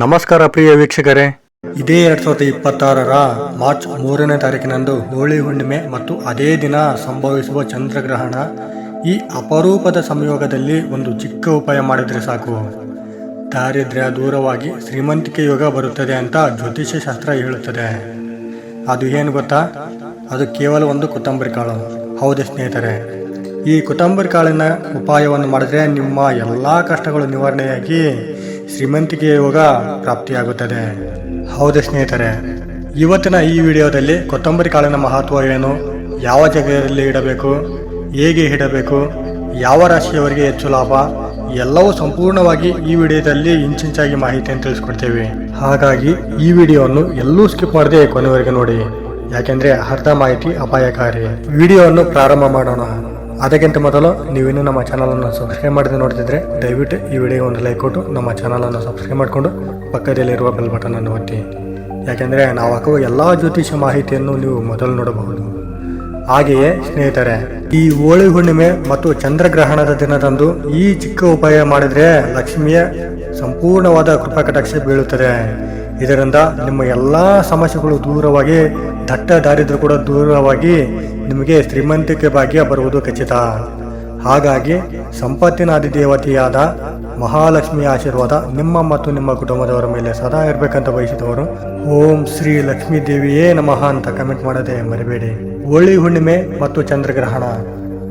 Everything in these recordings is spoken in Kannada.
ನಮಸ್ಕಾರ ಪ್ರಿಯ ವೀಕ್ಷಕರೇ, ಇದೇ 2026ರ ಮಾರ್ಚ್ 3ನೇ ತಾರೀಕಿನಂದು ಹೋಳಿ ಹುಣ್ಣಿಮೆ ಮತ್ತು ಅದೇ ದಿನ ಸಂಭವಿಸುವ ಚಂದ್ರಗ್ರಹಣ. ಈ ಅಪರೂಪದ ಸಂಯೋಗದಲ್ಲಿ ಒಂದು ಚಿಕ್ಕ ಉಪಾಯ ಮಾಡಿದರೆ ಸಾಕು, ದಾರಿದ್ರ್ಯ ದೂರವಾಗಿ ಶ್ರೀಮಂತಿಕೆ ಯೋಗ ಬರುತ್ತದೆ ಅಂತ ಜ್ಯೋತಿಷ್ಯ ಶಾಸ್ತ್ರ ಹೇಳುತ್ತದೆ. ಅದು ಏನು ಗೊತ್ತಾ? ಅದು ಕೇವಲ ಒಂದು ಕೊತ್ತಂಬರಿ ಕಾಳು. ಹೌದು ಸ್ನೇಹಿತರೆ, ಈ ಕೊತ್ತಂಬರಿ ಕಾಳಿನ ಉಪಾಯವನ್ನು ಮಾಡಿದ್ರೆ ನಿಮ್ಮ ಎಲ್ಲ ಕಷ್ಟಗಳು ನಿವಾರಣೆಯಾಗಿ ಶ್ರೀಮಂತಿಕೆ ಯೋಗ ಪ್ರಾಪ್ತಿಯಾಗುತ್ತದೆ. ಹೌದು ಸ್ನೇಹಿತರೆ, ಇವತ್ತಿನ ಈ ವಿಡಿಯೋದಲ್ಲಿ ಕೊತ್ತಂಬರಿ ಕಾಳಿನ ಮಹತ್ವ ಏನು, ಯಾವ ಜಾಗದಲ್ಲಿ ಇಡಬೇಕು, ಹೇಗೆ ಇಡಬೇಕು, ಯಾವ ರಾಶಿಯವರಿಗೆ ಹೆಚ್ಚು ಲಾಭ, ಎಲ್ಲವೂ ಸಂಪೂರ್ಣವಾಗಿ ಈ ವಿಡಿಯೋದಲ್ಲಿ ಇಂಚಿಂಚಾಗಿ ಮಾಹಿತಿಯನ್ನು ತಿಳಿಸ್ಕೊಡ್ತೇವೆ. ಹಾಗಾಗಿ ಈ ವಿಡಿಯೋವನ್ನು ಎಲ್ಲೂ ಸ್ಕಿಪ್ ಮಾಡದೆ ಕೊನೆವರೆಗೆ ನೋಡಿ, ಯಾಕೆಂದ್ರೆ ಅರ್ಧ ಮಾಹಿತಿ ಅಪಾಯಕಾರಿ. ವಿಡಿಯೋವನ್ನು ಪ್ರಾರಂಭ ಮಾಡೋಣ. ಅದಕ್ಕಿಂತ ಮೊದಲು ನೀವಿನ್ನೂ ನಮ್ಮ ಚಾನಲನ್ನು ಸಬ್ಸ್ಕ್ರೈಬ್ ಮಾಡದೆ ನೋಡ್ತಿದ್ರೆ ದಯವಿಟ್ಟು ಈ ವಿಡಿಯೋ ಒಂದು ಲೈಕ್ ಕೊಟ್ಟು ನಮ್ಮ ಚಾನಲನ್ನು ಸಬ್ಸ್ಕ್ರೈಬ್ ಮಾಡಿಕೊಂಡು ಪಕ್ಕದಲ್ಲಿರುವ ಬೆಲ್ ಬಟನ್ ಅನ್ನು ಒತ್ತಿ, ಯಾಕೆಂದರೆ ನಾವು ಹಾಕುವ ಎಲ್ಲ ಜ್ಯೋತಿಷ ಮಾಹಿತಿಯನ್ನು ನೀವು ಮೊದಲು ನೋಡಬಹುದು. ಹಾಗೆಯೇ ಸ್ನೇಹಿತರೆ, ಈ ಹೋಳಿ ಹುಣ್ಣಿಮೆ ಮತ್ತು ಚಂದ್ರಗ್ರಹಣದ ದಿನದಂದು ಈ ಚಿಕ್ಕ ಉಪಾಯ ಮಾಡಿದರೆ ಲಕ್ಷ್ಮಿಯ ಸಂಪೂರ್ಣವಾದ ಕೃಪಾ ಕಟಾಕ್ಷ ಬೀಳುತ್ತದೆ. ಇದರಿಂದ ನಿಮ್ಮ ಎಲ್ಲ ಸಮಸ್ಯೆಗಳು ದೂರವಾಗಿ, ದಟ್ಟ ದಾರಿದ್ರ್ಯ ಕೂಡ ದೂರವಾಗಿ ನಿಮಗೆ ಶ್ರೀಮಂತಿಕೆ ಭಾಗ್ಯ ಬರುವುದು ಖಚಿತ. ಹಾಗಾಗಿ ಸಂಪತ್ತಿನ ಅಧಿದೇವತೆಯಾದ ಮಹಾಲಕ್ಷ್ಮಿಯ ಆಶೀರ್ವಾದ ನಿಮ್ಮ ಮತ್ತು ನಿಮ್ಮ ಕುಟುಂಬದವರ ಮೇಲೆ ಸದಾ ಇರಬೇಕಂತ ಬಯಸಿದವರು ಓಂ ಶ್ರೀ ಲಕ್ಷ್ಮೀ ದೇವಿಯೇ ನಮಃ ಅಂತ ಕಮೆಂಟ್ ಮಾಡದೆ ಮರಿಬೇಡಿ. ಹೋಳಿ ಹುಣ್ಣಿಮೆ ಮತ್ತು ಚಂದ್ರಗ್ರಹಣ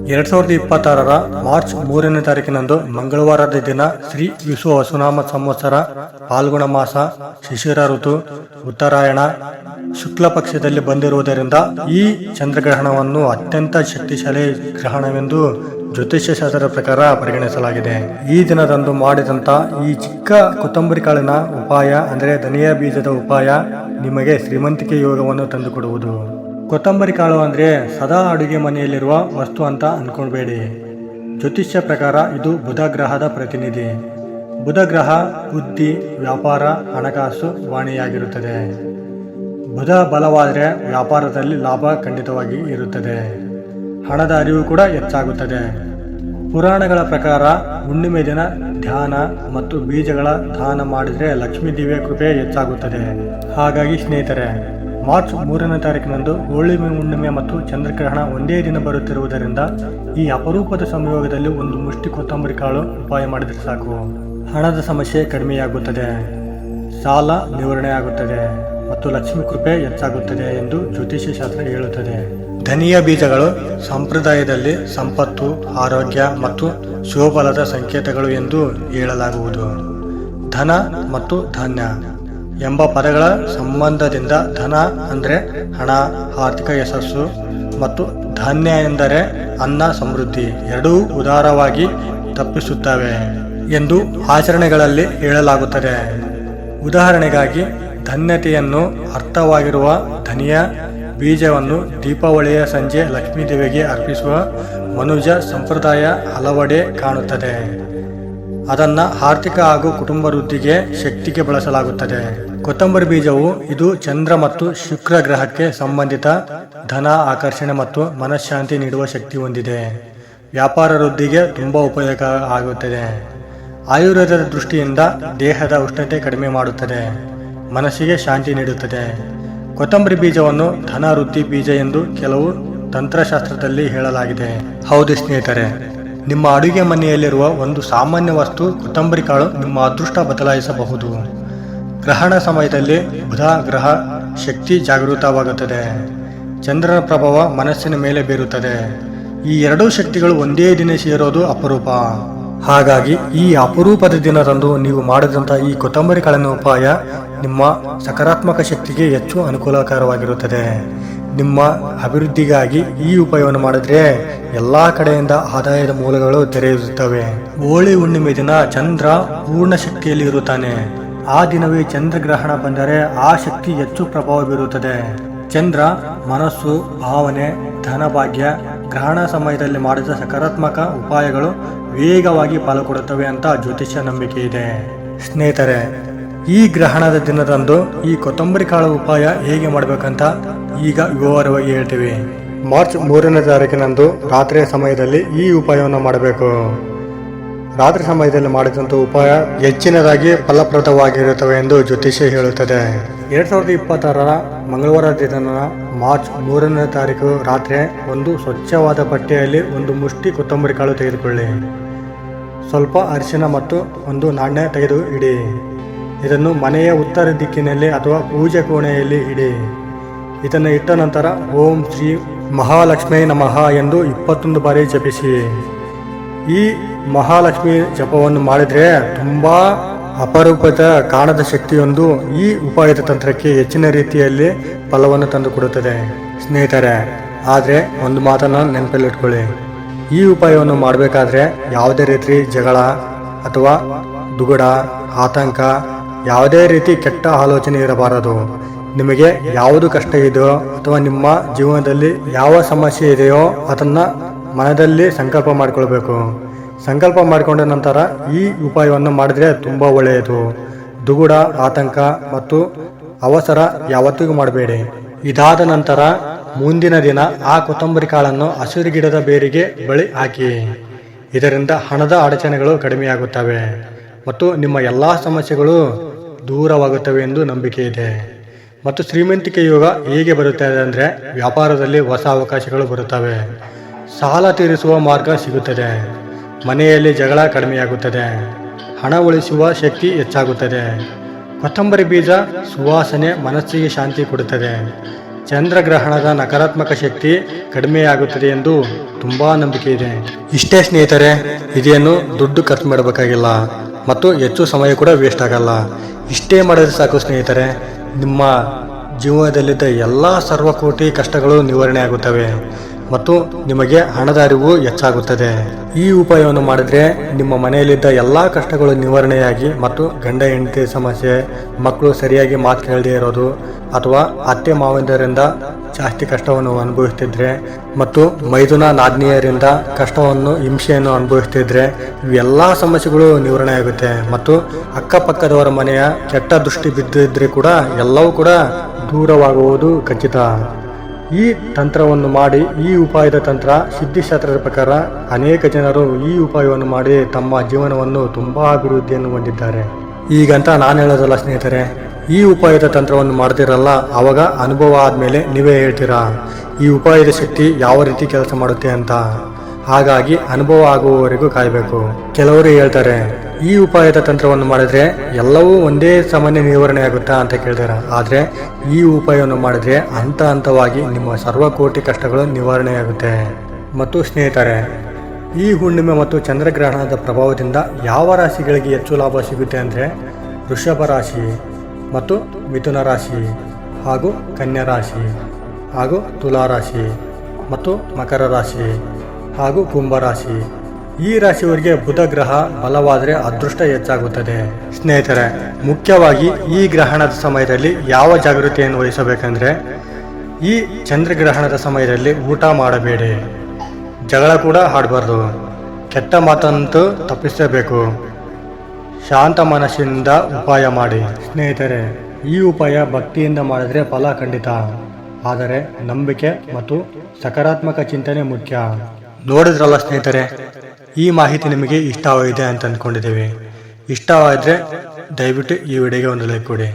2026ರ ಮಾರ್ಚ್ 3ನೇ ತಾರೀಕಿನಂದು ಮಂಗಳವಾರದ ದಿನ ಶ್ರೀ ವಿಶ್ವ ವಸುನಾಮ ಸಂವತ್ಸರ ಪಾಲ್ಗುಣ ಮಾಸ ಶಿಶಿರ ಋತು ಉತ್ತರಾಯಣ ಶುಕ್ಲ ಪಕ್ಷದಲ್ಲಿ ಬಂದಿರುವುದರಿಂದ ಈ ಚಂದ್ರಗ್ರಹಣವನ್ನು ಅತ್ಯಂತ ಶಕ್ತಿಶಾಲಿ ಗ್ರಹಣವೆಂದು ಜ್ಯೋತಿಷ್ಯ ಶಾಸ್ತ್ರದ ಪ್ರಕಾರ ಪರಿಗಣಿಸಲಾಗಿದೆ. ಈ ದಿನದಂದು ಮಾಡಿದಂತ ಈ ಚಿಕ್ಕ ಕೊತ್ತಂಬರಿ ಕಾಳಿನ ಉಪಾಯ ಅಂದರೆ ಧನಿಯಾ ಬೀಜದ ಉಪಾಯ ನಿಮಗೆ ಶ್ರೀಮಂತಿಕೆ ಯೋಗವನ್ನು ತಂದುಕೊಡುವುದು. ಕೊತ್ತಂಬರಿ ಕಾಳು ಅಂದರೆ ಸದಾ ಅಡುಗೆ ಮನೆಯಲ್ಲಿರುವ ವಸ್ತು ಅಂತ ಅನ್ಕೊಳ್ಬೇಡಿ. ಜ್ಯೋತಿಷ್ಯ ಪ್ರಕಾರ ಇದು ಬುಧ ಗ್ರಹದ ಪ್ರತಿನಿಧಿ. ಬುಧ ಗ್ರಹ ಬುದ್ಧಿ, ವ್ಯಾಪಾರ, ಹಣಕಾಸು, ವಾಣಿಯಾಗಿರುತ್ತದೆ. ಬುಧ ಬಲವಾದರೆ ವ್ಯಾಪಾರದಲ್ಲಿ ಲಾಭ ಖಂಡಿತವಾಗಿ ಇರುತ್ತದೆ. ಹಣದ ಅರಿವು ಕೂಡ ಹೆಚ್ಚಾಗುತ್ತದೆ. ಪುರಾಣಗಳ ಪ್ರಕಾರ ಹುಣ್ಣಿಮೆ ದಿನ ಧ್ಯಾನ ಮತ್ತು ಬೀಜಗಳ ದಾನ ಮಾಡಿದರೆ ಲಕ್ಷ್ಮೀ ದೇವಿಯ ಕೃಪೆ ಹೆಚ್ಚಾಗುತ್ತದೆ. ಹಾಗಾಗಿ ಸ್ನೇಹಿತರೆ, ಮಾರ್ಚ್ 3ನೇ ತಾರೀಕಿನಂದು ಹೋಳಿ ಹುಣ್ಣಿಮೆ ಮತ್ತು ಚಂದ್ರಗ್ರಹಣ ಒಂದೇ ದಿನ ಬರುತ್ತಿರುವುದರಿಂದ ಈ ಅಪರೂಪದ ಸಂಯೋಗದಲ್ಲಿ ಒಂದು ಮುಷ್ಟಿ ಕೊತ್ತಂಬರಿ ಕಾಳು ಉಪಾಯ ಮಾಡಿದರೆ ಸಾಕು, ಹಣದ ಸಮಸ್ಯೆ ಕಡಿಮೆಯಾಗುತ್ತದೆ, ಸಾಲ ನಿವಾರಣೆ ಆಗುತ್ತದೆ ಮತ್ತು ಲಕ್ಷ್ಮೀ ಕೃಪೆ ಹೆಚ್ಚಾಗುತ್ತದೆ ಎಂದು ಜ್ಯೋತಿಷ್ಯ ಶಾಸ್ತ್ರ ಹೇಳುತ್ತದೆ. ಧನಿಯಾ ಬೀಜಗಳು ಸಂಪ್ರದಾಯದಲ್ಲಿ ಸಂಪತ್ತು, ಆರೋಗ್ಯ ಮತ್ತು ಶುಭಫಲದ ಸಂಕೇತಗಳು ಎಂದು ಹೇಳಲಾಗುವುದು. ಧನ ಮತ್ತು ಧಾನ್ಯ ಎಂಬ ಪದಗಳ ಸಂಬಂಧದಿಂದ ಧನ ಅಂದರೆ ಹಣ, ಆರ್ಥಿಕ ಯಶಸ್ಸು ಮತ್ತು ಧಾನ್ಯ ಎಂದರೆ ಅನ್ನ, ಸಮೃದ್ಧಿ ಎರಡೂ ಉದಾರವಾಗಿ ತಪ್ಪಿಸುತ್ತವೆ ಎಂದು ಆಚರಣೆಗಳಲ್ಲಿ ಹೇಳಲಾಗುತ್ತದೆ. ಉದಾಹರಣೆಗಾಗಿ ಧನ್ಯತೆಯನ್ನು ಅರ್ಥವಾಗಿರುವ ಧನಿಯಾ ಬೀಜವನ್ನು ದೀಪಾವಳಿಯ ಸಂಜೆ ಲಕ್ಷ್ಮೀ ದೇವಿಗೆ ಅರ್ಪಿಸುವ ಮನುಜ ಸಂಪ್ರದಾಯ ಹಲವೆಡೆ ಕಾಣುತ್ತದೆ. ಅದನ್ನ ಆರ್ಥಿಕ ಹಾಗೂ ಕುಟುಂಬ ವೃದ್ಧಿಗೆ ಶಕ್ತಿಗೆ ಬಳಸಲಾಗುತ್ತದೆ. ಕೊತ್ತಂಬರಿ ಬೀಜವು ಇದು ಚಂದ್ರ ಮತ್ತು ಶುಕ್ರ ಗ್ರಹಕ್ಕೆ ಸಂಬಂಧಿತ ಧನ, ಆಕರ್ಷಣೆ ಮತ್ತು ಮನಃಶಾಂತಿ ನೀಡುವ ಶಕ್ತಿ ಹೊಂದಿದೆ. ವ್ಯಾಪಾರ ವೃದ್ಧಿಗೆ ತುಂಬಾ ಉಪಯೋಗ ಆಗುತ್ತದೆ. ಆಯುರ್ವೇದದ ದೃಷ್ಟಿಯಿಂದ ದೇಹದ ಉಷ್ಣತೆ ಕಡಿಮೆ ಮಾಡುತ್ತದೆ, ಮನಸ್ಸಿಗೆ ಶಾಂತಿ ನೀಡುತ್ತದೆ. ಕೊತ್ತಂಬರಿ ಬೀಜವನ್ನು ಧನ ವೃದ್ಧಿ ಬೀಜ ಎಂದು ಕೆಲವು ತಂತ್ರಶಾಸ್ತ್ರದಲ್ಲಿ ಹೇಳಲಾಗಿದೆ. ಹೌದು ಸ್ನೇಹಿತರೆ, ನಿಮ್ಮ ಅಡುಗೆ ಮನೆಯಲ್ಲಿರುವ ಒಂದು ಸಾಮಾನ್ಯ ವಸ್ತು ಕೊತ್ತಂಬರಿ ಕಾಳು ನಿಮ್ಮ ಅದೃಷ್ಟ ಬದಲಾಯಿಸಬಹುದು. ಗ್ರಹಣ ಸಮಯದಲ್ಲಿ ಬುಧ ಗ್ರಹ ಶಕ್ತಿ ಜಾಗೃತವಾಗುತ್ತದೆ, ಚಂದ್ರನ ಪ್ರಭಾವ ಮನಸ್ಸಿನ ಮೇಲೆ ಬೀರುತ್ತದೆ. ಈ ಎರಡೂ ಶಕ್ತಿಗಳು ಒಂದೇ ದಿನ ಸೇರೋದು ಅಪರೂಪ. ಹಾಗಾಗಿ ಈ ಅಪರೂಪದ ದಿನದಂದು ನೀವು ಮಾಡಿದಂಥ ಈ ಕೊತ್ತಂಬರಿ ಕಾಳಿನ ಉಪಾಯ ನಿಮ್ಮ ಸಕಾರಾತ್ಮಕ ಶಕ್ತಿಗೆ ಹೆಚ್ಚು ಅನುಕೂಲಕರವಾಗಿರುತ್ತದೆ. ನಿಮ್ಮ ಅಭಿವೃದ್ಧಿಗಾಗಿ ಈ ಉಪಾಯವನ್ನು ಮಾಡಿದ್ರೆ ಎಲ್ಲಾ ಕಡೆಯಿಂದ ಆದಾಯದ ಮೂಲಗಳು ತೆರೆಯುತ್ತವೆ. ಹೋಳಿ ಹುಣ್ಣಿಮೆ ದಿನ ಚಂದ್ರ ಪೂರ್ಣ ಶಕ್ತಿಯಲ್ಲಿ ಇರುತ್ತಾನೆ. ಆ ದಿನವೇ ಚಂದ್ರಗ್ರಹಣ ಬಂದರೆ ಆ ಶಕ್ತಿ ಹೆಚ್ಚು ಪ್ರಭಾವ ಬೀರುತ್ತದೆ. ಚಂದ್ರ ಮನಸ್ಸು, ಭಾವನೆ, ಧನಭಾಗ್ಯ ಗ್ರಹಣ ಸಮಯದಲ್ಲಿ ಮಾಡಿದ ಸಕಾರಾತ್ಮಕ ಉಪಾಯಗಳು ವೇಗವಾಗಿ ಫಲ ಕೊಡುತ್ತವೆ ಅಂತ ಜ್ಯೋತಿಷ್ಯ ನಂಬಿಕೆ ಇದೆ. ಸ್ನೇಹಿತರೆ, ಈ ಗ್ರಹಣದ ದಿನದಂದು ಈ ಕೊತ್ತಂಬರಿ ಕಾಳು ಉಪಾಯ ಹೇಗೆ ಮಾಡಬೇಕಂತ ಈಗ ವಿವರವಾಗಿ ಹೇಳ್ತೀವಿ. ಮಾರ್ಚ್ 3ನೇ ತಾರೀಕಿನಂದು ರಾತ್ರಿಯ ಸಮಯದಲ್ಲಿ ಈ ಉಪಾಯವನ್ನು ಮಾಡಬೇಕು. ರಾತ್ರಿ ಸಮಯದಲ್ಲಿ ಮಾಡಿದಂಥ ಉಪಾಯ ಹೆಚ್ಚಿನದಾಗಿ ಫಲಪ್ರದವಾಗಿರುತ್ತವೆ ಎಂದು ಜ್ಯೋತಿಷ್ಯ ಹೇಳುತ್ತದೆ. 2020ರ ಮಂಗಳವಾರ ದಿನ ಮಾರ್ಚ್ 3ನೇ ತಾರೀಕು ರಾತ್ರಿ ಒಂದು ಸ್ವಚ್ಛವಾದ ಬಟ್ಟೆಯಲ್ಲಿ ಒಂದು ಮುಷ್ಟಿ ಕೊತ್ತಂಬರಿ ಕಾಳು ತೆಗೆದುಕೊಳ್ಳಿ. ಸ್ವಲ್ಪ ಅರಿಶಿನ ಮತ್ತು ಒಂದು ನಾಣ್ಯ ತೆಗೆದು ಇಡಿ. ಇದನ್ನು ಮನೆಯ ಉತ್ತರ ದಿಕ್ಕಿನಲ್ಲಿ ಅಥವಾ ಪೂಜೆ ಕೋಣೆಯಲ್ಲಿ ಇಡಿ. ಇದನ್ನು ಇಟ್ಟ ನಂತರ ಓಂ ಶ್ರೀ ಮಹಾಲಕ್ಷ್ಮೀ ನಮಃ ಎಂದು 21 ಬಾರಿ ಜಪಿಸಿ. ಈ ಮಹಾಲಕ್ಷ್ಮಿ ಜಪವನ್ನು ಮಾಡಿದರೆ ತುಂಬ ಅಪರೂಪದ ಕಾಣದ ಶಕ್ತಿಯೊಂದು ಈ ಉಪಾಯದ ತಂತ್ರಕ್ಕೆ ಹೆಚ್ಚಿನ ರೀತಿಯಲ್ಲಿ ಫಲವನ್ನು ತಂದುಕೊಡುತ್ತದೆ ಸ್ನೇಹಿತರೆ. ಆದರೆ ಒಂದು ಮಾತನ್ನು ನೆನಪಲ್ಲಿಟ್ಕೊಳ್ಳಿ, ಈ ಉಪಾಯವನ್ನು ಮಾಡಬೇಕಾದ್ರೆ ಯಾವುದೇ ರೀತಿ ಜಗಳ ಅಥವಾ ದುಗುಡ, ಆತಂಕ, ಯಾವುದೇ ರೀತಿ ಕೆಟ್ಟ ಆಲೋಚನೆ ಇರಬಾರದು. ನಿಮಗೆ ಯಾವುದು ಕಷ್ಟ ಇದೆಯೋ ಅಥವಾ ನಿಮ್ಮ ಜೀವನದಲ್ಲಿ ಯಾವ ಸಮಸ್ಯೆ ಇದೆಯೋ ಅದನ್ನು ಮನದಲ್ಲಿ ಸಂಕಲ್ಪ ಮಾಡಿಕೊಳ್ಬೇಕು. ಸಂಕಲ್ಪ ಮಾಡಿಕೊಂಡ ನಂತರ ಈ ಉಪಾಯವನ್ನು ಮಾಡಿದರೆ ತುಂಬ ಒಳ್ಳೆಯದು. ದುಗುಡ, ಆತಂಕ ಮತ್ತು ಅವಸರ ಯಾವತ್ತಿಗೂ ಮಾಡಬೇಡಿ. ಇದಾದ ನಂತರ ಮುಂದಿನ ದಿನ ಆ ಕೊತ್ತಂಬರಿ ಕಾಳನ್ನು ಹಸಿರು ಗಿಡದ ಬೇರಿಗೆ ಬಳಿ ಹಾಕಿ. ಇದರಿಂದ ಹಣದ ಅಡಚಣೆಗಳು ಕಡಿಮೆಯಾಗುತ್ತವೆ ಮತ್ತು ನಿಮ್ಮ ಎಲ್ಲ ಸಮಸ್ಯೆಗಳು ದೂರವಾಗುತ್ತವೆ ಎಂದು ನಂಬಿಕೆ ಇದೆ. ಮತ್ತು ಶ್ರೀಮಂತಿಕೆ ಯೋಗ ಹೇಗೆ ಬರುತ್ತದೆ ಅಂದರೆ, ವ್ಯಾಪಾರದಲ್ಲಿ ಹೊಸ ಅವಕಾಶಗಳು ಬರುತ್ತವೆ, ಸಾಲ ತೀರಿಸುವ ಮಾರ್ಗ ಸಿಗುತ್ತದೆ, ಮನೆಯಲ್ಲಿ ಜಗಳ ಕಡಿಮೆಯಾಗುತ್ತದೆ, ಹಣ ಉಳಿಸುವ ಶಕ್ತಿ ಹೆಚ್ಚಾಗುತ್ತದೆ. ಕೊತ್ತಂಬರಿ ಬೀಜ ಸುವಾಸನೆ ಮನಸ್ಸಿಗೆ ಶಾಂತಿ ಕೊಡುತ್ತದೆ. ಚಂದ್ರಗ್ರಹಣದ ನಕಾರಾತ್ಮಕ ಶಕ್ತಿ ಕಡಿಮೆಯಾಗುತ್ತದೆ ಎಂದು ತುಂಬ ನಂಬಿಕೆ ಇದೆ. ಇಷ್ಟೇ ಸ್ನೇಹಿತರೆ, ಇದೇನು ದುಡ್ಡು ಖರ್ಚು ಮಾಡಬೇಕಾಗಿಲ್ಲ ಮತ್ತು ಹೆಚ್ಚು ಸಮಯ ಕೂಡ ವೇಸ್ಟ್ ಆಗಲ್ಲ. ಇಷ್ಟೇ ಮಾಡಿದ್ರೆ ಸಾಕು ಸ್ನೇಹಿತರೆ, ನಿಮ್ಮ ಜೀವನದಲ್ಲಿದ್ದ ಎಲ್ಲ ಸರ್ವಕೋಟಿ ಕಷ್ಟಗಳು ನಿವಾರಣೆ ಆಗುತ್ತವೆ ಮತ್ತು ನಿಮಗೆ ಹಣದ ಅರಿವು ಹೆಚ್ಚಾಗುತ್ತದೆ. ಈ ಉಪಾಯವನ್ನು ಮಾಡಿದ್ರೆ ನಿಮ್ಮ ಮನೆಯಲ್ಲಿದ್ದ ಎಲ್ಲ ಕಷ್ಟಗಳು ನಿವಾರಣೆಯಾಗಿ ಮತ್ತು ಗಂಡ ಹೆಂಡತಿ ಸಮಸ್ಯೆ, ಮಕ್ಕಳು ಸರಿಯಾಗಿ ಮಾತು ಕೇಳದೇ ಇರೋದು ಅಥವಾ ಅತ್ತೆ ಮಾವಂದರಿಂದ ಜಾಸ್ತಿ ಕಷ್ಟವನ್ನು ಅನುಭವಿಸ್ತಿದ್ರೆ ಮತ್ತು ಮೈದುನ ನಾದ್ನಿಯರಿಂದ ಕಷ್ಟವನ್ನು ಹಿಂಸೆಯನ್ನು ಅನುಭವಿಸ್ತಿದ್ರೆ ಇವೆಲ್ಲ ಸಮಸ್ಯೆಗಳು ನಿವಾರಣೆ ಆಗುತ್ತೆ ಮತ್ತು ಅಕ್ಕಪಕ್ಕದವರ ಮನೆಯ ಕೆಟ್ಟ ದೃಷ್ಟಿ ಬಿದ್ದಿದ್ರೆ ಕೂಡ ಎಲ್ಲವೂ ಕೂಡ ದೂರವಾಗುವುದು ಖಚಿತ. ಈ ತಂತ್ರವನ್ನು ಮಾಡಿ, ಈ ಉಪಾಯದ ತಂತ್ರ ಸಿದ್ಧಿಶಾಸ್ತ್ರದ ಪ್ರಕಾರ ಅನೇಕ ಜನರು ಈ ಉಪಾಯವನ್ನು ಮಾಡಿ ತಮ್ಮ ಜೀವನವನ್ನು ತುಂಬ ಅಭಿವೃದ್ಧಿಯನ್ನು ಹೊಂದಿದ್ದಾರೆ. ಈಗಂತ ನಾನು ಹೇಳೋದಲ್ಲ ಸ್ನೇಹಿತರೆ, ಈ ಉಪಾಯದ ತಂತ್ರವನ್ನು ಮಾಡ್ತಿರಲ್ಲ, ಆವಾಗ ಅನುಭವ ಆದಮೇಲೆ ನೀವೇ ಹೇಳ್ತೀರಾ ಈ ಉಪಾಯದ ಶಕ್ತಿ ಯಾವ ರೀತಿ ಕೆಲಸ ಮಾಡುತ್ತೆ ಅಂತ. ಹಾಗಾಗಿ ಅನುಭವ ಆಗುವವರೆಗೂ ಕಾಯಬೇಕು. ಕೆಲವರು ಹೇಳ್ತಾರೆ ಈ ಉಪಾಯದ ತಂತ್ರವನ್ನು ಮಾಡಿದ್ರೆ ಎಲ್ಲವೂ ಒಂದೇ ಸಾಮಾನ್ಯ ನಿವಾರಣೆ ಆಗುತ್ತಾ ಅಂತ ಕೇಳ್ತಾರೆ. ಆದರೆ ಈ ಉಪಾಯವನ್ನು ಮಾಡಿದ್ರೆ ಹಂತ ಹಂತವಾಗಿ ನಿಮ್ಮ ಸರ್ವಕೋಟಿ ಕಷ್ಟಗಳು ನಿವಾರಣೆಯಾಗುತ್ತೆ. ಮತ್ತು ಸ್ನೇಹಿತರೆ, ಈ ಹುಣ್ಣಿಮೆ ಮತ್ತು ಚಂದ್ರಗ್ರಹಣದ ಪ್ರಭಾವದಿಂದ ಯಾವ ರಾಶಿಗಳಿಗೆ ಹೆಚ್ಚು ಲಾಭ ಸಿಗುತ್ತೆ ಅಂದರೆ, ವೃಷಭ ರಾಶಿ ಮತ್ತು ಮಿಥುನ ರಾಶಿ ಹಾಗೂ ಕನ್ಯಾ ರಾಶಿ ಹಾಗೂ ತುಲಾ ರಾಶಿ ಮತ್ತು ಮಕರ ರಾಶಿ ಹಾಗೂ ಕುಂಭ ರಾಶಿ. ಈ ರಾಶಿಯವರಿಗೆ ಬುಧ ಗ್ರಹ ಬಲವಾದರೆ ಅದೃಷ್ಟ ಹೆಚ್ಚಾಗುತ್ತದೆ. ಸ್ನೇಹಿತರೆ, ಮುಖ್ಯವಾಗಿ ಈ ಗ್ರಹಣದ ಸಮಯದಲ್ಲಿ ಯಾವ ಜಾಗೃತಿಯನ್ನು ವಹಿಸಬೇಕೆಂದರೆ, ಈ ಚಂದ್ರಗ್ರಹಣದ ಸಮಯದಲ್ಲಿ ಊಟ ಮಾಡಬೇಡಿ, ಜಗಳ ಕೂಡ ಆಡಬಾರ್ದು, ಕೆಟ್ಟ ಮಾತಂತೂ ತಪ್ಪಿಸಬೇಕು, ಶಾಂತ ಮನಸ್ಸಿನಿಂದ ಉಪಾಯ ಮಾಡಿ. ಸ್ನೇಹಿತರೆ, ಈ ಉಪಾಯ ಭಕ್ತಿಯಿಂದ ಮಾಡಿದರೆ ಫಲ ಖಂಡಿತ, ಆದರೆ ನಂಬಿಕೆ ಮತ್ತು ಸಕಾರಾತ್ಮಕ ಚಿಂತನೆ ಮುಖ್ಯ. ನೋಡಿದ್ರಲ್ಲ ಸ್ನೇಹಿತರೆ, ಈ ಮಾಹಿತಿ ನಿಮಗೆ ಇಷ್ಟವಾಗಿದೆ ಅಂತ ಅಂದ್ಕೊಂಡಿದ್ದೇವೆ. ಇಷ್ಟವಾದರೆ ದಯವಿಟ್ಟು ಈ ವಿಡಿಯೋಗೆ ಒಂದು ಲೈಕ್ ಕೊಡಿ.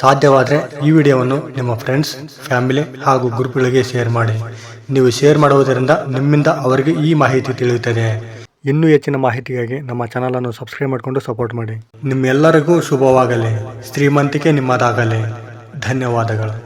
ಸಾಧ್ಯವಾದರೆ ಈ ವಿಡಿಯೋವನ್ನು ನಿಮ್ಮ ಫ್ರೆಂಡ್ಸ್, ಫ್ಯಾಮಿಲಿ ಹಾಗೂ ಗ್ರೂಪ್ಗಳಿಗೆ ಶೇರ್ ಮಾಡಿ. ನೀವು ಶೇರ್ ಮಾಡುವುದರಿಂದ ನಿಮ್ಮಿಂದ ಅವರಿಗೆ ಈ ಮಾಹಿತಿ ತಿಳಿಯುತ್ತದೆ. ಇನ್ನೂ ಹೆಚ್ಚಿನ ಮಾಹಿತಿಗಾಗಿ ನಮ್ಮ ಚಾನಲನ್ನು ಸಬ್ಸ್ಕ್ರೈಬ್ ಮಾಡಿಕೊಂಡು ಸಪೋರ್ಟ್ ಮಾಡಿ. ನಿಮ್ಮೆಲ್ಲರಿಗೂ ಶುಭವಾಗಲಿ. ಶ್ರೀಮಂತಿಕೆ ನಿಮ್ಮದಾಗಲಿ. ಧನ್ಯವಾದಗಳು.